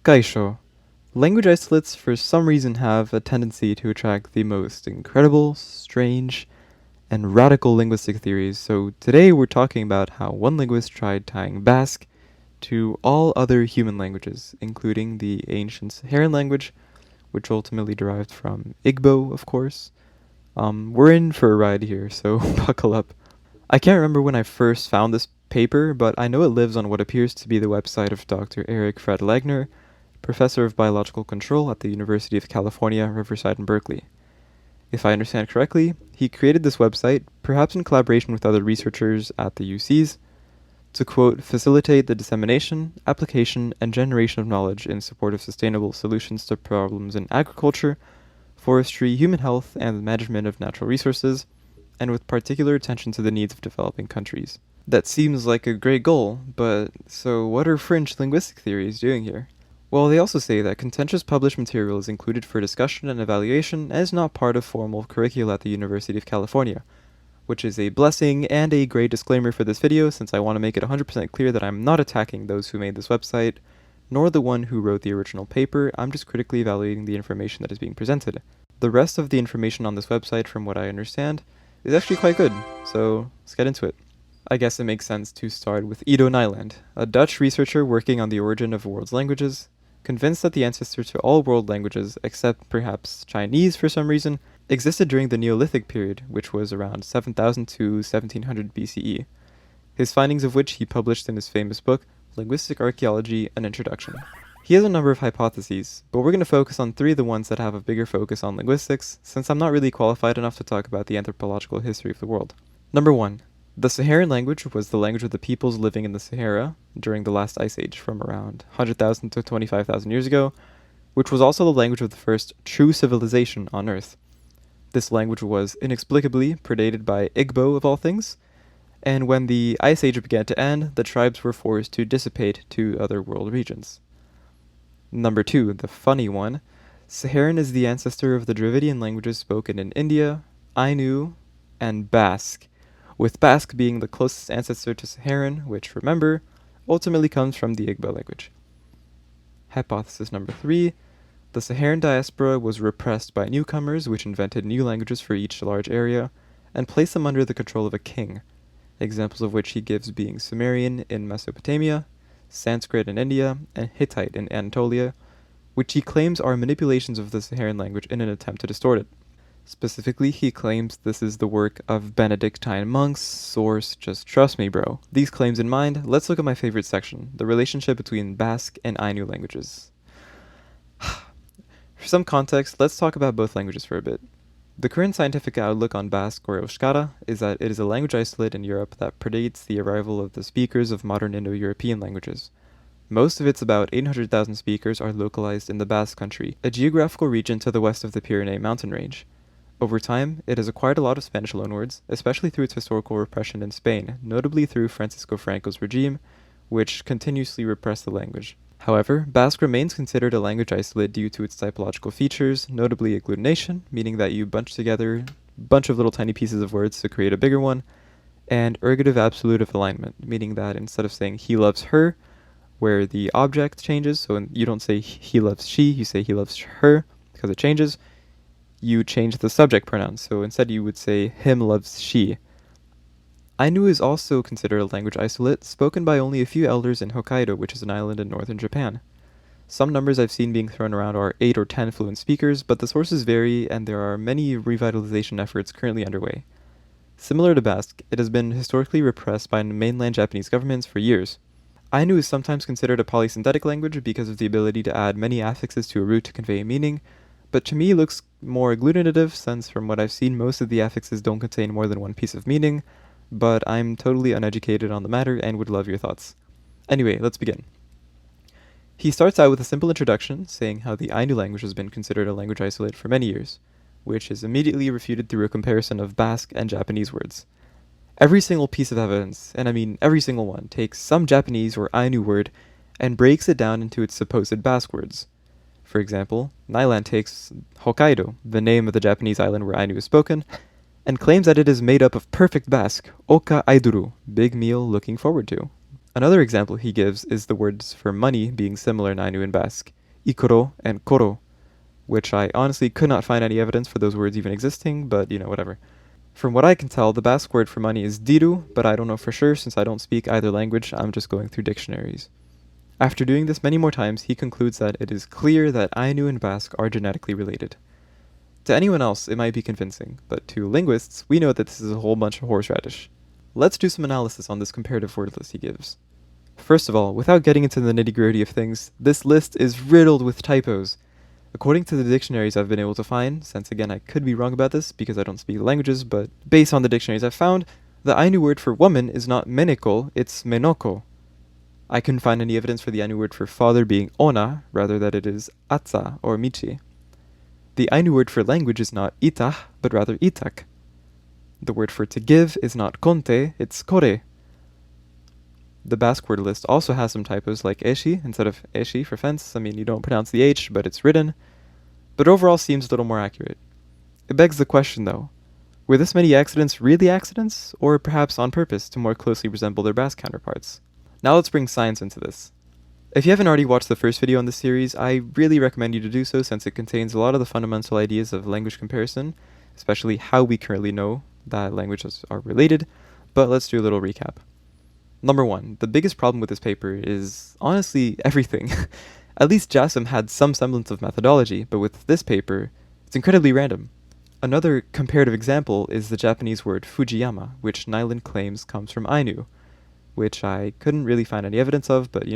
Gaisho. Language isolates for some reason have a tendency to attract the most incredible, strange, and radical linguistic theories, so today we're talking about how one linguist tried tying Basque to all other human languages, including the ancient Saharan language, which ultimately derived from Igbo, of course. We're in for a ride here, so buckle up. I can't remember when I first found this paper, but I know it lives on what appears to be the website of Dr. Eric Fred Legner, professor of biological control at the University of California, Riverside in Berkeley. If I understand correctly, he created this website, perhaps in collaboration with other researchers at the UCs, to quote, facilitate the dissemination, application, and generation of knowledge in support of sustainable solutions to problems in agriculture, forestry, human health, and the management of natural resources, and with particular attention to the needs of developing countries. That seems like a great goal, but so what are fringe linguistic theories doing here? Well, they also say that contentious published material is included for discussion and evaluation and is not part of formal curricula at the University of California, which is a blessing and a great disclaimer for this video since I want to make it 100% clear that I'm not attacking those who made this website, nor the one who wrote the original paper. I'm just critically evaluating the information that is being presented. The rest of the information on this website, from what I understand, is actually quite good, so let's get into it. I guess it makes sense to start with Edo Nyland, a Dutch researcher working on the origin of the world's languages, convinced that the ancestor to all world languages, except perhaps Chinese for some reason, existed during the Neolithic period, which was around 7000 to 1700 BCE, his findings of which he published in his famous book, Linguistic Archaeology: An Introduction. He has a number of hypotheses, but we're going to focus on three of the ones that have a bigger focus on linguistics, since I'm not really qualified enough to talk about the anthropological history of the world. Number 1. The Saharan language was the language of the peoples living in the Sahara during the last ice age from around 100,000 to 25,000 years ago, which was also the language of the first true civilization on Earth. This language was inexplicably predated by Igbo of all things, and when the ice age began to end, the tribes were forced to dissipate to other world regions. Number 2, the funny one. Saharan is the ancestor of the Dravidian languages spoken in India, Ainu, and Basque, with Basque being the closest ancestor to Saharan, which, remember, ultimately comes from the Igbo language. Hypothesis number 3. The Saharan diaspora was repressed by newcomers, which invented new languages for each large area, and placed them under the control of a king, examples of which he gives being Sumerian in Mesopotamia, Sanskrit in India, and Hittite in Anatolia, which he claims are manipulations of the Saharan language in an attempt to distort it. Specifically, he claims this is the work of Benedictine monks. Source, just trust me, bro. These claims in mind, let's look at my favorite section, the relationship between Basque and Ainu languages. For some context, let's talk about both languages for a bit. The current scientific outlook on Basque or Euskara is that it is a language isolate in Europe that predates the arrival of the speakers of modern Indo-European languages. Most of its about 800,000 speakers are localized in the Basque country, a geographical region to the west of the Pyrenees mountain range. Over time, it has acquired a lot of Spanish loanwords, especially through its historical repression in Spain, notably through Francisco Franco's regime, which continuously repressed the language. However, Basque remains considered a language isolate due to its typological features, notably agglutination, meaning that you bunch together a bunch of little tiny pieces of words to create a bigger one, and ergative absolutive alignment, meaning that instead of saying he loves her, where the object changes, so you don't say he loves she, you say he loves her, because it changes, you change the subject pronoun, so instead you would say him loves she. Ainu is also considered a language isolate, spoken by only a few elders in Hokkaido, which is an island in northern Japan. Some numbers I've seen being thrown around are 8 or 10 fluent speakers, but the sources vary and there are many revitalization efforts currently underway. Similar to Basque, it has been historically repressed by mainland Japanese governments for years. Ainu is sometimes considered a polysynthetic language because of the ability to add many affixes to a root to convey a meaning, but to me looks more agglutinative since from what I've seen most of the affixes don't contain more than one piece of meaning, but I'm totally uneducated on the matter and would love your thoughts. Anyway, let's begin. He starts out with a simple introduction, saying how the Ainu language has been considered a language isolate for many years, which is immediately refuted through a comparison of Basque and Japanese words. Every single piece of evidence, and I mean every single one, takes some Japanese or Ainu word and breaks it down into its supposed Basque words. For example, Nyland takes Hokkaido, the name of the Japanese island where Ainu is spoken, and claims that it is made up of perfect Basque, oka aiduru, big meal looking forward to. Another example he gives is the words for money being similar in Ainu and Basque, ikoro and koro, which I honestly could not find any evidence for those words even existing, but whatever. From what I can tell, the Basque word for money is diru, but I don't know for sure since I don't speak either language, I'm just going through dictionaries. After doing this many more times, he concludes that it is clear that Ainu and Basque are genetically related. To anyone else, it might be convincing, but to linguists, we know that this is a whole bunch of horseradish. Let's do some analysis on this comparative word list he gives. First of all, without getting into the nitty-gritty of things, this list is riddled with typos. According to the dictionaries I've been able to find, since again I could be wrong about this because I don't speak languages, but based on the dictionaries I've found, the Ainu word for woman is not meneko, it's menoko. I couldn't find any evidence for the Ainu word for father being ona, rather that it is atsa or michi. The Ainu word for language is not itah, but rather itak. The word for to give is not konte, it's kore. The Basque word list also has some typos like eshi instead of eshi for fence. I mean, you don't pronounce the H, but it's written. But overall seems a little more accurate. It begs the question though, were this many accidents really accidents, or perhaps on purpose to more closely resemble their Basque counterparts? Now let's bring science into this. If you haven't already watched the first video in this series, I really recommend you to do so since it contains a lot of the fundamental ideas of language comparison, especially how we currently know that languages are related, but let's do a little recap. Number 1, the biggest problem with this paper is, honestly, everything. At least Jassim had some semblance of methodology, but with this paper, it's incredibly random. Another comparative example is the Japanese word Fujiyama, which Nyland claims comes from Ainu, which I couldn't really find any evidence of, but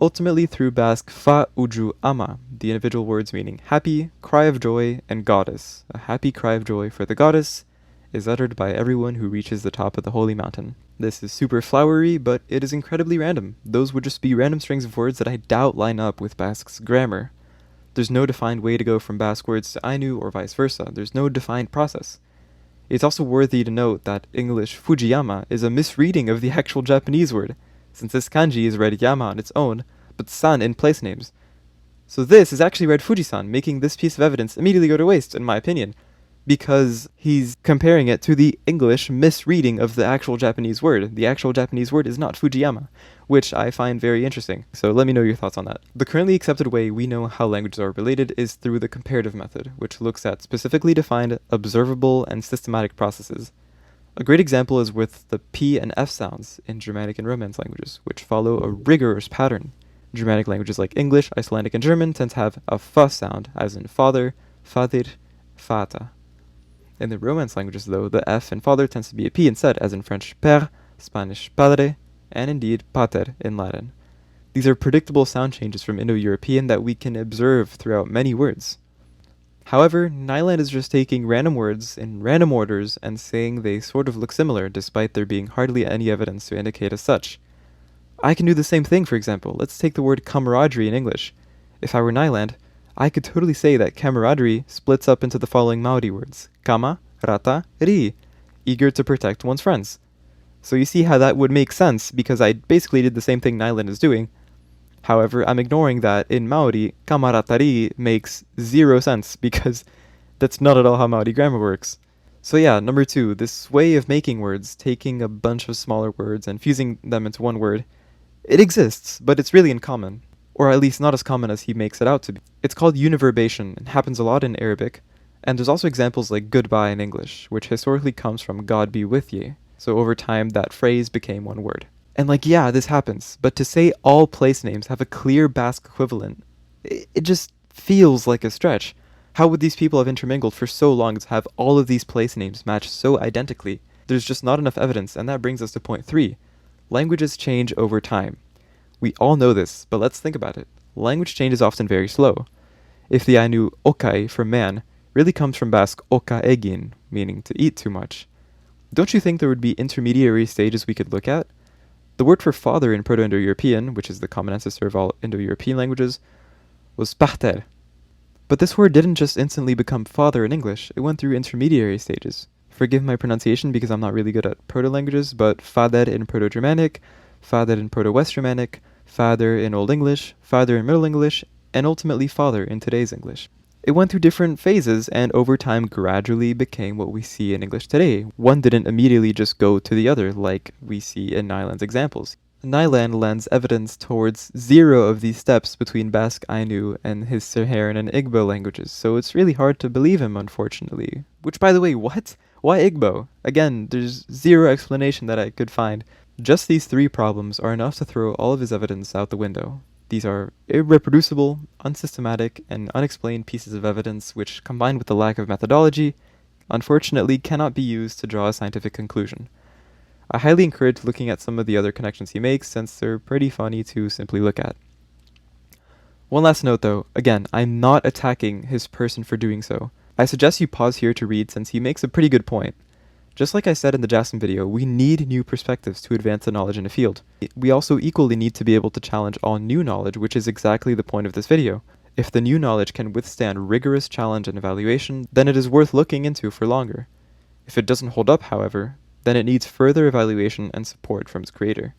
ultimately through Basque fa uju ama, the individual words meaning happy, cry of joy, and goddess. A happy cry of joy for the goddess is uttered by everyone who reaches the top of the holy mountain. This is super flowery, but it is incredibly random. Those would just be random strings of words that I doubt line up with Basque's grammar. There's no defined way to go from Basque words to Ainu or vice versa. There's no defined process. It's also worthy to note that English Fujiyama is a misreading of the actual Japanese word, since this kanji is read yama on its own, but san in place names. So this is actually read Fujisan, making this piece of evidence immediately go to waste, in my opinion, because he's comparing it to the English misreading of the actual Japanese word. The actual Japanese word is not Fujiyama, which I find very interesting. So let me know your thoughts on that. The currently accepted way we know how languages are related is through the comparative method, which looks at specifically defined, observable, and systematic processes. A great example is with the P and F sounds in Germanic and Romance languages, which follow a rigorous pattern. Germanic languages like English, Icelandic, and German tend to have a F sound, as in father, fadir, fata. In the Romance languages, though, the F in father tends to be a P instead, as in French père, Spanish padre, and indeed pater in Latin. These are predictable sound changes from Indo-European that we can observe throughout many words. However, Nyland is just taking random words in random orders and saying they sort of look similar, despite there being hardly any evidence to indicate as such. I can do the same thing, for example. Let's take the word camaraderie in English. If I were Nyland, I could totally say that camaraderie splits up into the following Maori words: kama, rata, ri, eager to protect one's friends. So you see how that would make sense, because I basically did the same thing Nyland is doing. However, I'm ignoring that in Maori, kamaratari makes zero sense, because that's not at all how Maori grammar works. So yeah, number 2, this way of making words, taking a bunch of smaller words and fusing them into one word, it exists, but it's really uncommon. Or at least not as common as he makes it out to be. It's called univerbation and happens a lot in Arabic, and there's also examples like goodbye in English, which historically comes from God be with ye. So over time, that phrase became one word. And yeah, this happens, but to say all place names have a clear Basque equivalent, it just feels like a stretch. How would these people have intermingled for so long to have all of these place names match so identically? There's just not enough evidence, and that brings us to point 3. Languages change over time. We all know this, but let's think about it. Language change is often very slow. If the Ainu okai for man really comes from Basque oka egin, meaning to eat too much, don't you think there would be intermediary stages we could look at? The word for father in Proto-Indo-European, which is the common ancestor of all Indo-European languages, was pachter. But this word didn't just instantly become father in English, it went through intermediary stages. Forgive my pronunciation because I'm not really good at Proto-languages, but fader in Proto-Germanic, fader in Proto-West Germanic, father in Old English, father in Middle English, and ultimately father in today's English. It went through different phases and over time gradually became what we see in English today. One didn't immediately just go to the other like we see in Nyland's examples. Nyland lends evidence towards 0 of these steps between Basque Ainu and his Saharan and Igbo languages, so it's really hard to believe him, unfortunately. Which, by the way, what? Why Igbo? Again, there's 0 explanation that I could find. Just these 3 problems are enough to throw all of his evidence out the window. These are irreproducible, unsystematic, and unexplained pieces of evidence which, combined with the lack of methodology, unfortunately cannot be used to draw a scientific conclusion. I highly encourage looking at some of the other connections he makes since they're pretty funny to simply look at. One last note though, again, I'm not attacking his person for doing so. I suggest you pause here to read since he makes a pretty good point. Just like I said in the Jackson video, we need new perspectives to advance the knowledge in a field. We also equally need to be able to challenge all new knowledge, which is exactly the point of this video. If the new knowledge can withstand rigorous challenge and evaluation, then it is worth looking into for longer. If it doesn't hold up, however, then it needs further evaluation and support from its creator.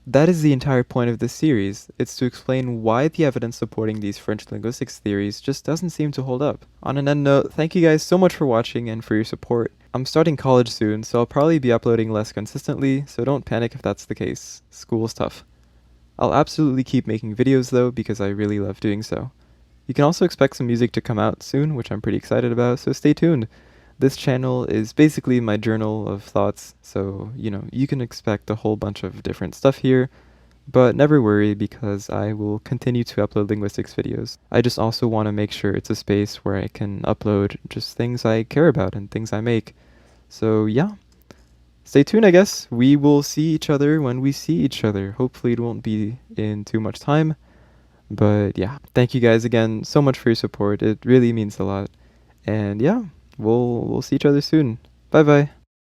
That is the entire point of this series. It's to explain why the evidence supporting these French linguistics theories just doesn't seem to hold up. On an end note, thank you guys so much for watching and for your support. I'm starting college soon, so I'll probably be uploading less consistently, so don't panic if that's the case. School's tough. I'll absolutely keep making videos though, because I really love doing so. You can also expect some music to come out soon, which I'm pretty excited about, so stay tuned. This channel is basically my journal of thoughts, so, you can expect a whole bunch of different stuff here, but never worry because I will continue to upload linguistics videos. I just also want to make sure it's a space where I can upload just things I care about and things I make. So yeah, stay tuned I guess. We will see each other when we see each other. Hopefully it won't be in too much time, but yeah. Thank you guys again so much for your support. It really means a lot. And yeah. We'll see each other soon. Bye bye.